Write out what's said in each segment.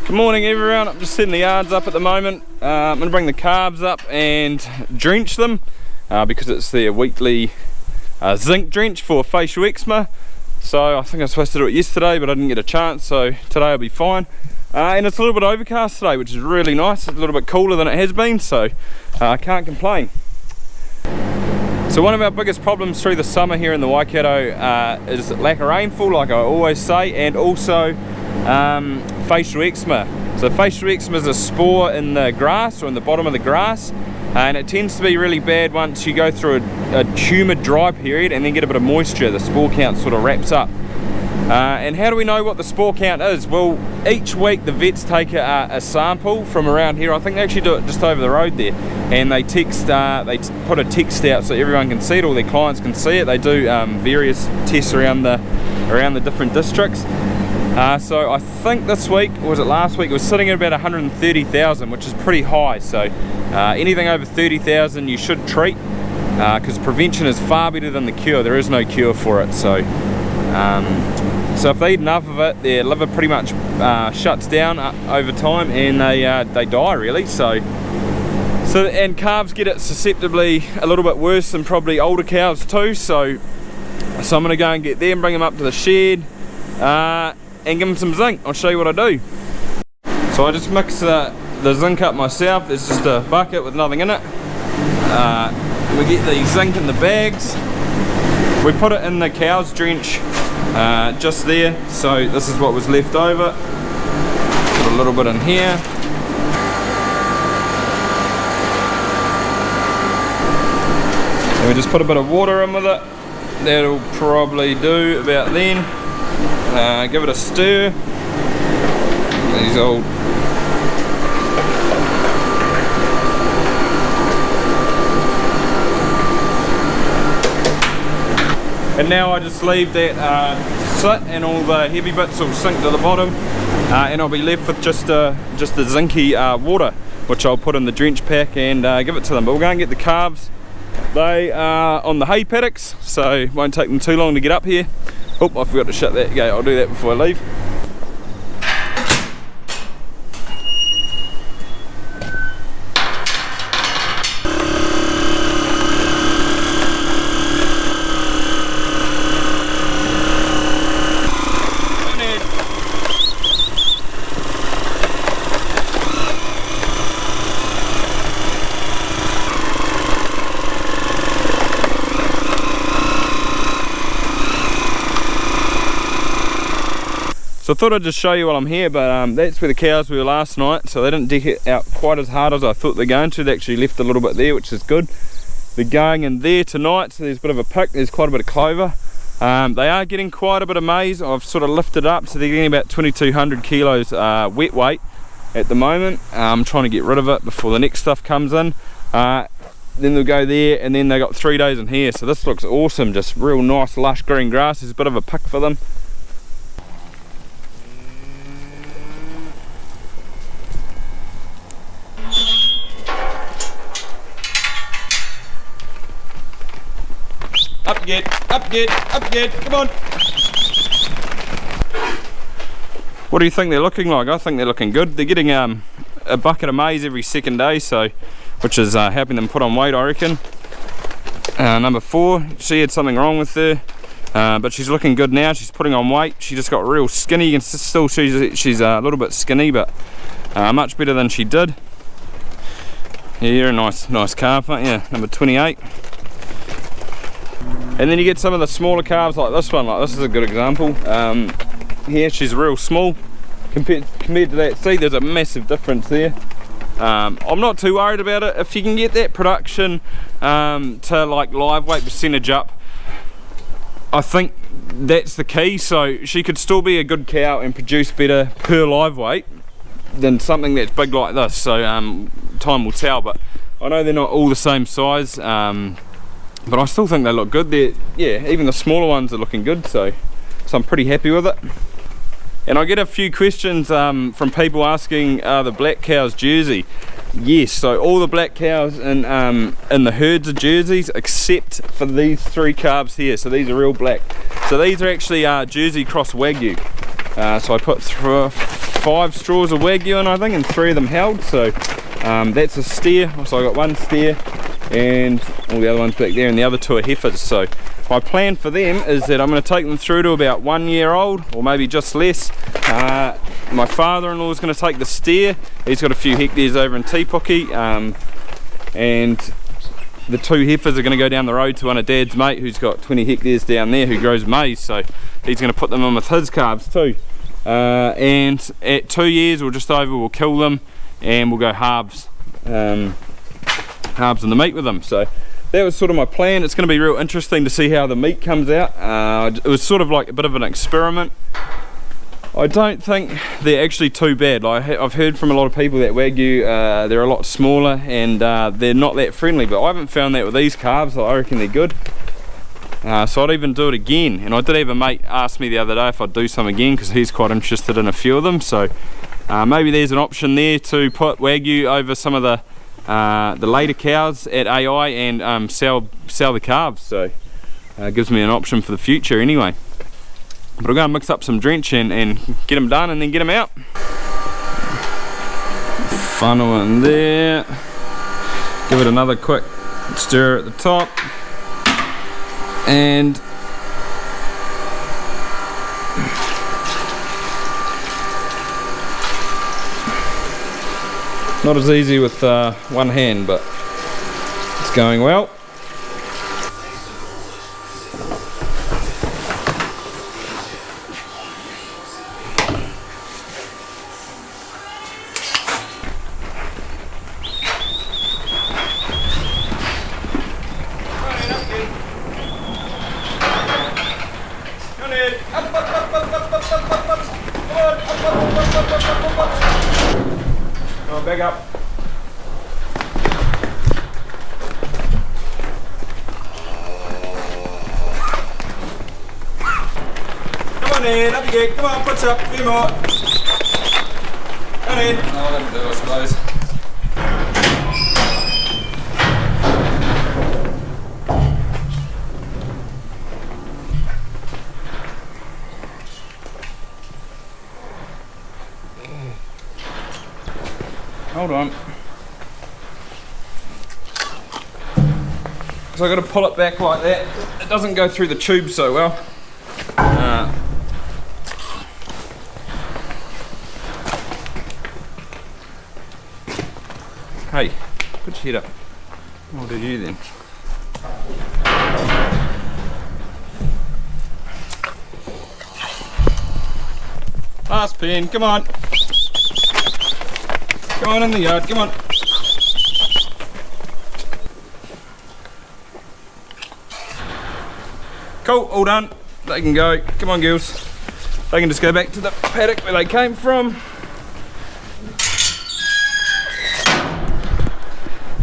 Good morning everyone, I'm just setting the yards up at the moment. I'm going to bring the calves up and drench them because it's their weekly zinc drench for facial eczema. So I think I was supposed to do it yesterday but I didn't get a chance, so today will be fine. And it's a little bit overcast today, which is really nice. It's a little bit cooler than it has been, so I can't complain. So one of our biggest problems through the summer here in the Waikato is lack of rainfall, like I always say, and also facial eczema. So facial eczema is a spore in the grass or in the bottom of the grass, and it tends to be really bad once you go through a humid dry period and then get a bit of moisture. The spore count sort of wraps up. And how do we know what the spore count is? Well, each week the vets take a sample from around here. I think they actually do it just over the road there, and they put a text out so everyone can see it, all their clients can see it. They do various tests around the different districts. So I think this week, or was it last week, it was sitting at about 130,000, which is pretty high. So anything over 30,000 you should treat, because prevention is far better than the cure. There is no cure for it. So if they eat enough of it, their liver pretty much shuts down over time, and they die really. And calves get it susceptibly a little bit worse than probably older cows too. So I'm going to go and get them, bring them up to the shed, and give them some zinc. I'll show you what I do. So I just mix the zinc up myself. There's just a bucket with nothing in it. We get the zinc in the bags. We put it in the cow's drench just there. So this is what was left over. Put a little bit in here. And we just put a bit of water in with it. That'll probably do about then. Give it a stir. These old and now I just leave that sit, and all the heavy bits will sink to the bottom, and I'll be left with just the zinky water, which I'll put in the drench pack and give it to them. But we'll go and get the calves. They are on the hay paddocks, so it won't take them too long to get up here. Oh, I forgot to shut that gate. I'll do that before I leave. So I thought I'd just show you while I'm here, but that's where the cows were last night, so they didn't deck it out quite as hard as I thought they're going to. They actually left a little bit there, which is good. They're going in there tonight, so there's a bit of a pick, there's quite a bit of clover. They are getting quite a bit of maize. I've sort of lifted up, so they're getting about 2,200 kilos wet weight at the moment. I'm trying to get rid of it before the next stuff comes in. Then they'll go there, and then they got 3 days in here, so this looks awesome. Just real nice lush green grass. There's a bit of a pick for them. Up get, come on. What do you think they're looking like? I think they're looking good. They're getting a bucket of maize every second day, so which is helping them put on weight, I reckon. Number 4, she had something wrong with her, but she's looking good now. She's putting on weight. She just got real skinny. You can still she's a little bit skinny, but much better than she did. Yeah, you're a nice calf, aren't you? Number 28. And then you get some of the smaller calves like this one. Like this is a good example. Here she's real small compared to that. See, there's a massive difference there. I'm not too worried about it. If you can get that production to like live weight percentage up, I think that's the key. So she could still be a good cow and produce better per live weight than something that's big like this. So time will tell, but I know they're not all the same size. But I still think they look good. Yeah, even the smaller ones are looking good, so I'm pretty happy with it. And I get a few questions from people asking, are the black cows Jersey? Yes, so all the black cows in the herds are Jerseys except for these 3 calves here. So these are real black. So these are actually Jersey cross Wagyu. So I put 5 straws of Wagyu in, I think, and 3 of them held. So that's a steer. So I got 1 steer and all the other ones back there, and the other 2 are heifers. So my plan for them is that I'm going to take them through to about 1 year old, or maybe just less. My father-in-law is going to take the steer. He's got a few hectares over in Tipuki, and the 2 heifers are going to go down the road to one of Dad's mate who's got 20 hectares down there who grows maize, so he's going to put them in with his calves too. And at 2 years or just over, we'll kill them and we'll go halves in the meat with them. So that was sort of my plan. It's going to be real interesting to see how the meat comes out. It was sort of like a bit of an experiment. I don't think they're actually too bad. I've heard from a lot of people that Wagyu, they're a lot smaller and they're not that friendly, but I haven't found that with these calves. I reckon they're good. So I'd even do it again. And I did have a mate ask me the other day if I'd do some again, because he's quite interested in a few of them. So maybe there's an option there to put Wagyu over some of the later cows at AI and sell the calves. So it gives me an option for the future anyway. But I'm going to mix up some drench and get them done and then get them out. Funnel in there. Give it another quick stir at the top. And not as easy with one hand, but it's going well. Back up. Come on in, up you get. Come on, push up, a few more. Come on in. Oh, that'll do, I suppose. Hold on. So I've got to pull it back like that. It doesn't go through the tube so well. Hey, put your head up. What did you then? Last pen, come on. Come on in the yard, come on. Cool, all done. They can go. Come on, girls. They can just go back to the paddock where they came from.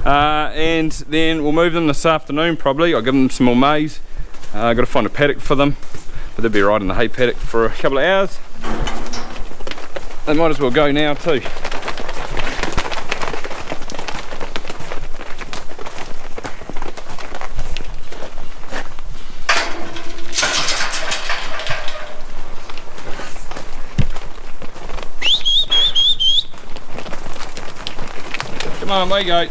And then we'll move them this afternoon probably. I'll give them some more maize. I've got to find a paddock for them, but they'll be right in the hay paddock for a couple of hours. They might as well go now too. Come on, there you go.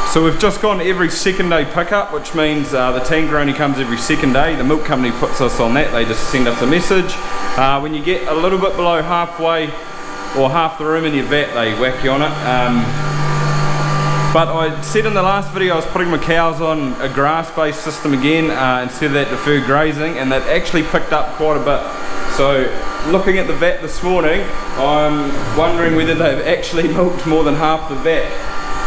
So we've just gone every second day pickup, which means the tanker only comes every second day. The milk company puts us on that, they just send us a message. When you get a little bit below halfway or half the room in your vat, they whack you on it. But I said in the last video I was putting my cows on a grass-based system again instead of that deferred grazing, and that actually picked up quite a bit. So looking at the vat this morning, I'm wondering whether they've actually milked more than half the vat,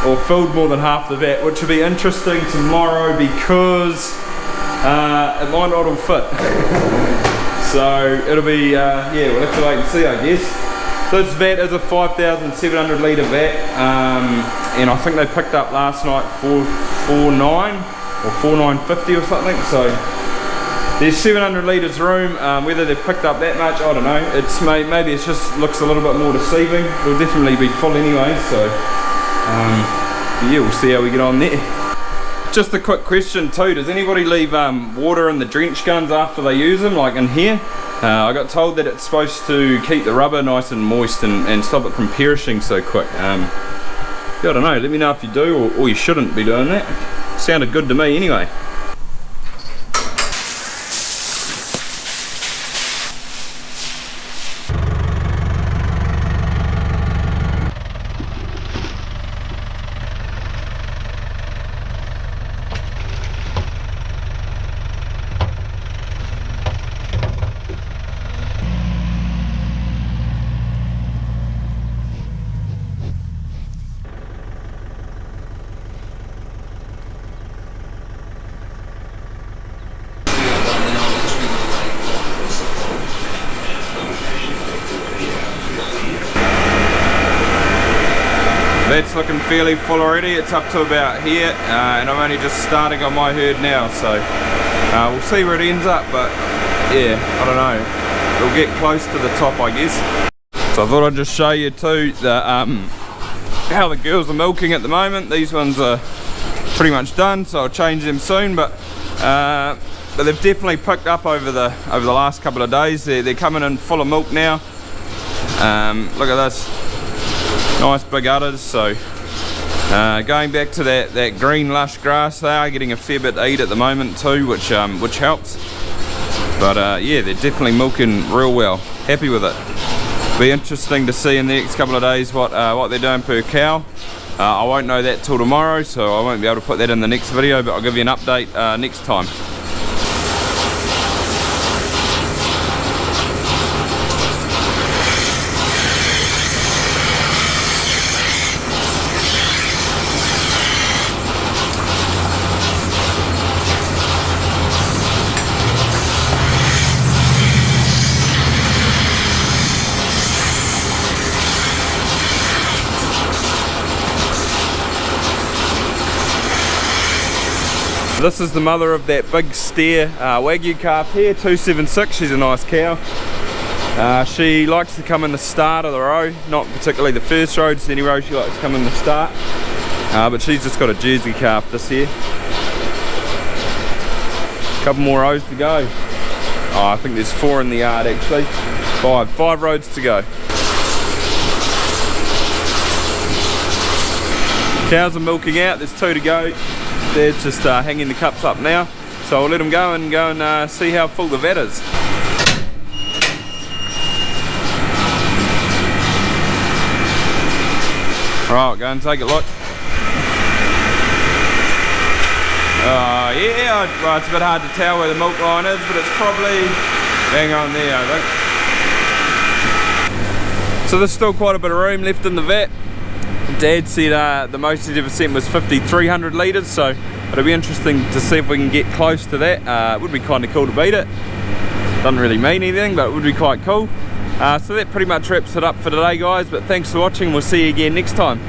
or filled more than half the vat, which will be interesting tomorrow because it might not all fit. So it'll be, yeah, we'll have to wait and see, I guess. So this vat is a 5,700 litre vat, and I think they picked up last night 449 or 4950 or something. So there's 700 litres room. Whether they've picked up that much, I don't know. It's maybe it just looks a little bit more deceiving. It'll definitely be full anyway. So yeah, we'll see how we get on there. Just a quick question too, does anybody leave water in the drench guns after they use them, like in here? I got told that it's supposed to keep the rubber nice and moist and stop it from perishing so quick. I don't know, let me know if you do or you shouldn't be doing that. Sounded good to me anyway. That's looking fairly full already. It's up to about here, and I'm only just starting on my herd now, so we'll see where it ends up, but yeah, I don't know. It'll get close to the top, I guess. So I thought I'd just show you too the, how the girls are milking at the moment. These ones are pretty much done, so I'll change them soon, but they've definitely picked up over the last couple of days. They're coming in full of milk now. Look at this. Nice big udders. So going back to that green lush grass, they are getting a fair bit to eat at the moment too, which helps. But yeah, they're definitely milking real well. Happy with it. Be interesting to see in the next couple of days what they're doing per cow. I won't know that till tomorrow, so I won't be able to put that in the next video, but I'll give you an update next time. This is the mother of that big steer Wagyu calf here, 276. She's a nice cow. She likes to come in the start of the row, not particularly the first row, just any row she likes to come in the start. But she's just got a Jersey calf this year. Couple more rows to go. Oh, I think there's 4 in the yard actually. Five rows to go. Cows are milking out, there's 2 to go. Dad's just hanging the cups up now, so I'll let them go and see how full the vat is. Alright, go and take a look. Yeah, well, it's a bit hard to tell where the milk line is, but it's probably bang on there, I think. So there's still quite a bit of room left in the vat. Dad said the most he's ever sent was 5,300 litres, so it'll be interesting to see if we can get close to that. It would be kind of cool to beat it. Doesn't really mean anything, but it would be quite cool. So that pretty much wraps it up for today, guys, but thanks for watching. We'll see you again next time.